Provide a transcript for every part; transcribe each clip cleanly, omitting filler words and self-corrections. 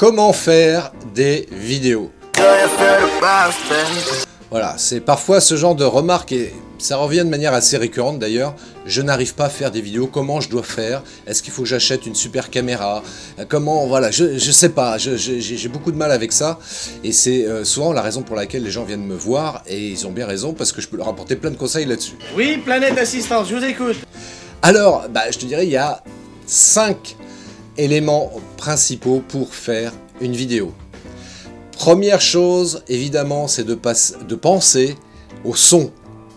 Comment faire des vidéos? Voilà, c'est parfois ce genre de remarques, et ça revient de manière assez récurrente d'ailleurs. Je n'arrive pas à faire des vidéos, comment je dois faire? Est-ce qu'il faut que j'achète une super caméra? Comment, voilà, je sais pas, j'ai beaucoup de mal avec ça. Et c'est souvent la raison pour laquelle les gens viennent me voir, et ils ont bien raison, parce que je peux leur apporter plein de conseils là-dessus. Oui, Planète Assistance, je vous écoute. Alors, je te dirais, il y a 5 éléments principaux pour faire une vidéo. Première chose, évidemment, c'est de penser au son.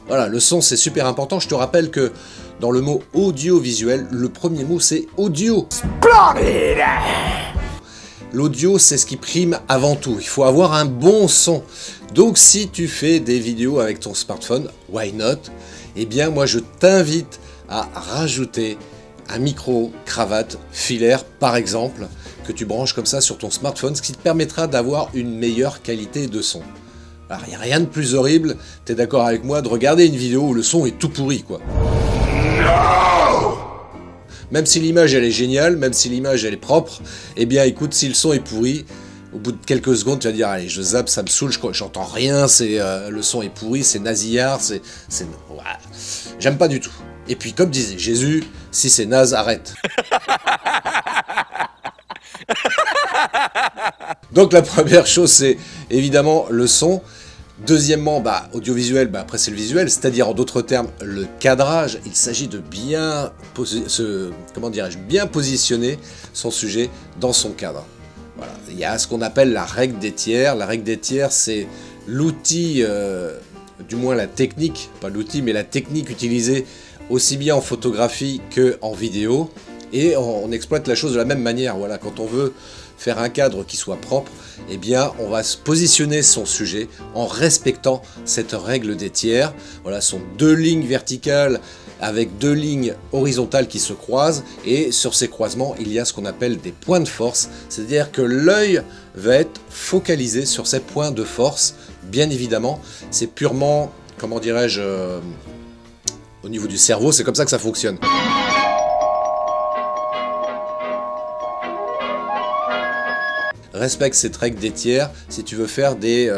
Voilà, le son, c'est super important. Je te rappelle que dans le mot audiovisuel, le premier mot, c'est audio. L'audio, c'est ce qui prime avant tout. Il faut avoir un bon son. Donc, si tu fais des vidéos avec ton smartphone, why not? Eh bien, moi, je t'invite à rajouter un micro, cravate, filaire, par exemple, que tu branches comme ça sur ton smartphone, ce qui te permettra d'avoir une meilleure qualité de son. Alors, il n'y a rien de plus horrible, tu es d'accord avec moi, de regarder une vidéo où le son est tout pourri, quoi. No! Même si l'image, elle est géniale, même si l'image, elle est propre, eh bien, écoute, si le son est pourri, au bout de quelques secondes, tu vas dire, allez, je zappe, ça me saoule, j'entends rien, le son est pourri, c'est nasillard, voilà. J'aime pas du tout. Et puis, comme disait Jésus, si c'est naze, arrête. Donc la première chose, c'est évidemment le son. Deuxièmement, audiovisuel, après c'est le visuel, c'est-à-dire en d'autres termes, le cadrage. Il s'agit de bien positionner son sujet dans son cadre. Voilà. Il y a ce qu'on appelle la règle des tiers. La règle des tiers, c'est l'outil, du moins la technique, pas l'outil, mais la technique utilisée aussi bien en photographie qu'en vidéo. Et on exploite la chose de la même manière. Voilà, quand on veut faire un cadre qui soit propre, eh bien, on va se positionner son sujet en respectant cette règle des tiers. Voilà, ce sont 2 lignes verticales avec 2 lignes horizontales qui se croisent. Et sur ces croisements, il y a ce qu'on appelle des points de force. C'est-à-dire que l'œil va être focalisé sur ces points de force. Bien évidemment, c'est purement, comment dirais-je, au niveau du cerveau, c'est comme ça que ça fonctionne. Respecte cette règle des tiers si tu veux faire des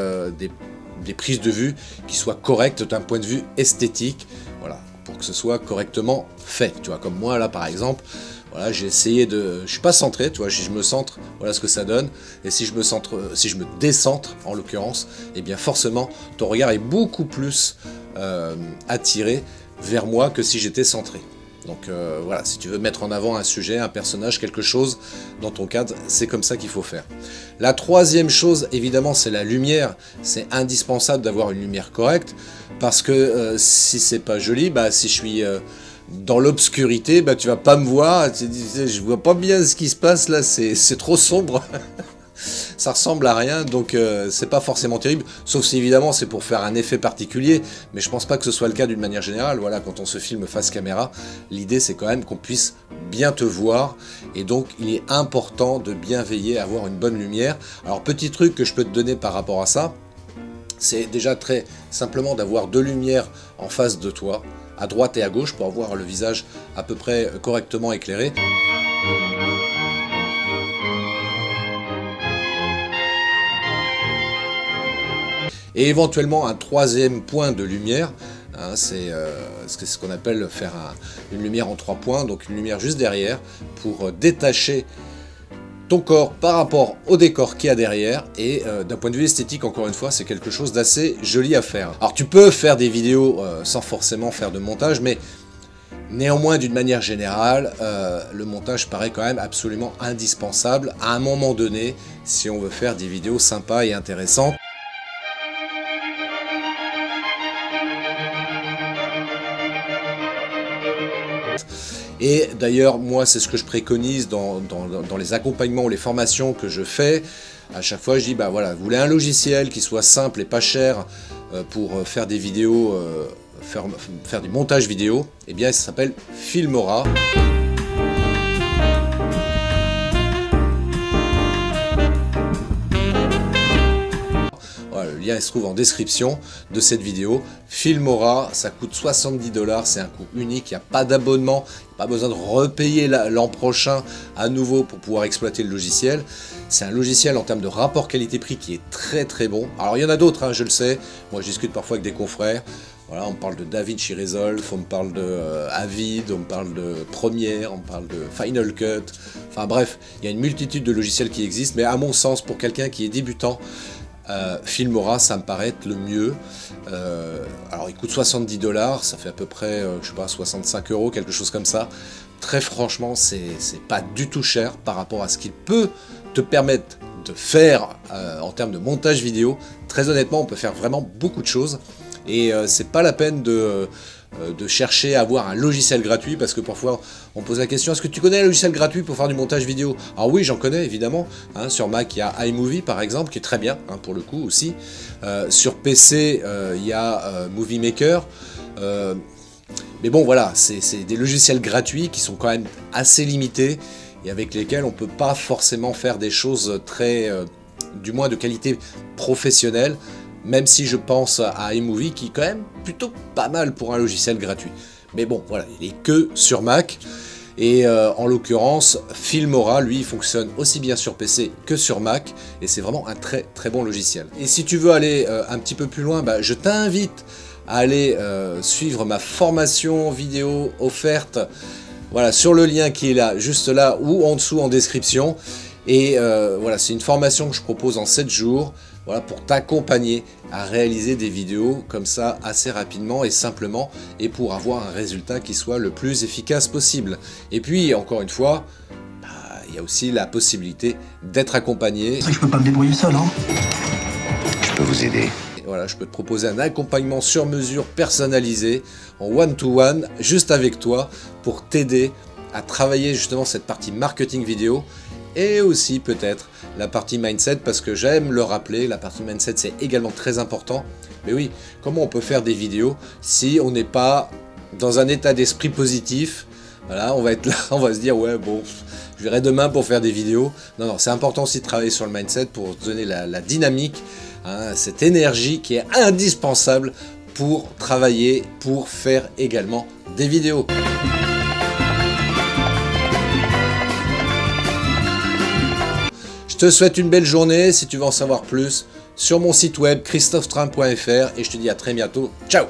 prises de vue qui soient correctes d'un point de vue esthétique, voilà, pour que ce soit correctement fait. Tu vois, comme moi là par exemple, voilà, j'ai essayé de, je suis pas centré, tu vois, si je me centre, voilà ce que ça donne, et si je me centre, si je me décentre en l'occurrence, eh bien forcément ton regard est beaucoup plus attiré vers moi que si j'étais centré. Donc voilà, si tu veux mettre en avant un sujet, un personnage, quelque chose dans ton cadre, c'est comme ça qu'il faut faire. La troisième chose, évidemment, c'est la lumière. C'est indispensable d'avoir une lumière correcte, parce que si c'est pas joli, si je suis dans l'obscurité, tu vas pas me voir, je vois pas bien ce qui se passe là, c'est trop sombre. Ça ressemble à rien, donc c'est pas forcément terrible, sauf si évidemment c'est pour faire un effet particulier, mais je pense pas que ce soit le cas d'une manière générale. Voilà, quand on se filme face caméra, l'idée c'est quand même qu'on puisse bien te voir, et donc il est important de bien veiller à avoir une bonne lumière. Alors petit truc que je peux te donner par rapport à ça, c'est déjà très simplement d'avoir 2 lumières en face de toi, à droite et à gauche, pour avoir le visage à peu près correctement éclairé. Et éventuellement un 3e point de lumière, hein, c'est ce qu'on appelle faire une lumière en 3 points, donc une lumière juste derrière, pour détacher ton corps par rapport au décor qu'il y a derrière, et d'un point de vue esthétique, encore une fois, c'est quelque chose d'assez joli à faire. Alors tu peux faire des vidéos sans forcément faire de montage, mais néanmoins, d'une manière générale, le montage paraît quand même absolument indispensable à un moment donné, si on veut faire des vidéos sympas et intéressantes. Et d'ailleurs, moi, c'est ce que je préconise dans les accompagnements ou les formations que je fais. À chaque fois, je dis, voilà, vous voulez un logiciel qui soit simple et pas cher pour faire des vidéos, faire du montage vidéo, eh bien, ça s'appelle Filmora. Voilà, le lien il se trouve en description de cette vidéo. Filmora, ça coûte 70 $, c'est un coût unique, il n'y a pas d'abonnement, pas besoin de repayer l'an prochain à nouveau pour pouvoir exploiter le logiciel. C'est un logiciel en termes de rapport qualité-prix qui est très très bon. Alors il y en a d'autres, hein, je le sais. Moi je discute parfois avec des confrères. Voilà, on me parle de DaVinci Resolve, on me parle de Avid, on me parle de Premiere, on me parle de Final Cut. Enfin bref, il y a une multitude de logiciels qui existent, mais à mon sens, pour quelqu'un qui est débutant, Filmora, ça me paraît être le mieux. Alors il coûte 70$, ça fait à peu près, je sais pas, 65 €, quelque chose comme ça. Très franchement, c'est pas du tout cher par rapport à ce qu'il peut te permettre de faire en termes de montage vidéo. Très honnêtement, on peut faire vraiment beaucoup de choses. Et c'est pas la peine de chercher à avoir un logiciel gratuit, parce que parfois on pose la question, est-ce que tu connais un logiciel gratuit pour faire du montage vidéo? Alors oui, j'en connais évidemment, hein, sur Mac il y a iMovie par exemple, qui est très bien, hein, pour le coup aussi. Sur PC il y a Movie Maker, mais bon voilà, c'est des logiciels gratuits qui sont quand même assez limités, et avec lesquels on peut pas forcément faire des choses très, du moins de qualité professionnelle. Même si je pense à iMovie qui est quand même plutôt pas mal pour un logiciel gratuit. Mais bon, voilà, il est que sur Mac. Et en l'occurrence, Filmora, lui, il fonctionne aussi bien sur PC que sur Mac. Et c'est vraiment un très très bon logiciel. Et si tu veux aller un petit peu plus loin, bah, je t'invite à aller suivre ma formation vidéo offerte. Voilà, sur le lien qui est là, juste là, ou en dessous en description. Et voilà, c'est une formation que je propose en 7 jours. Voilà, pour t'accompagner à réaliser des vidéos comme ça assez rapidement et simplement, et pour avoir un résultat qui soit le plus efficace possible. Et puis, encore une fois, il y a aussi la possibilité d'être accompagné. C'est vrai que je peux pas me débrouiller seul, hein. Je peux vous aider. Et voilà, je peux te proposer un accompagnement sur mesure personnalisé, en one-to-one, juste avec toi, pour t'aider à travailler justement cette partie marketing vidéo, et aussi peut-être la partie mindset, parce que j'aime le rappeler, la partie mindset c'est également très important. Mais oui, comment on peut faire des vidéos si on n'est pas dans un état d'esprit positif? Voilà, on va être là, on va se dire ouais bon, je verrai demain pour faire des vidéos. Non, non, c'est important aussi de travailler sur le mindset pour donner la dynamique, hein, cette énergie qui est indispensable pour travailler, pour faire également des vidéos. Je te souhaite une belle journée. Si tu veux en savoir plus, sur mon site web christophetrain.fr, et je te dis à très bientôt. Ciao!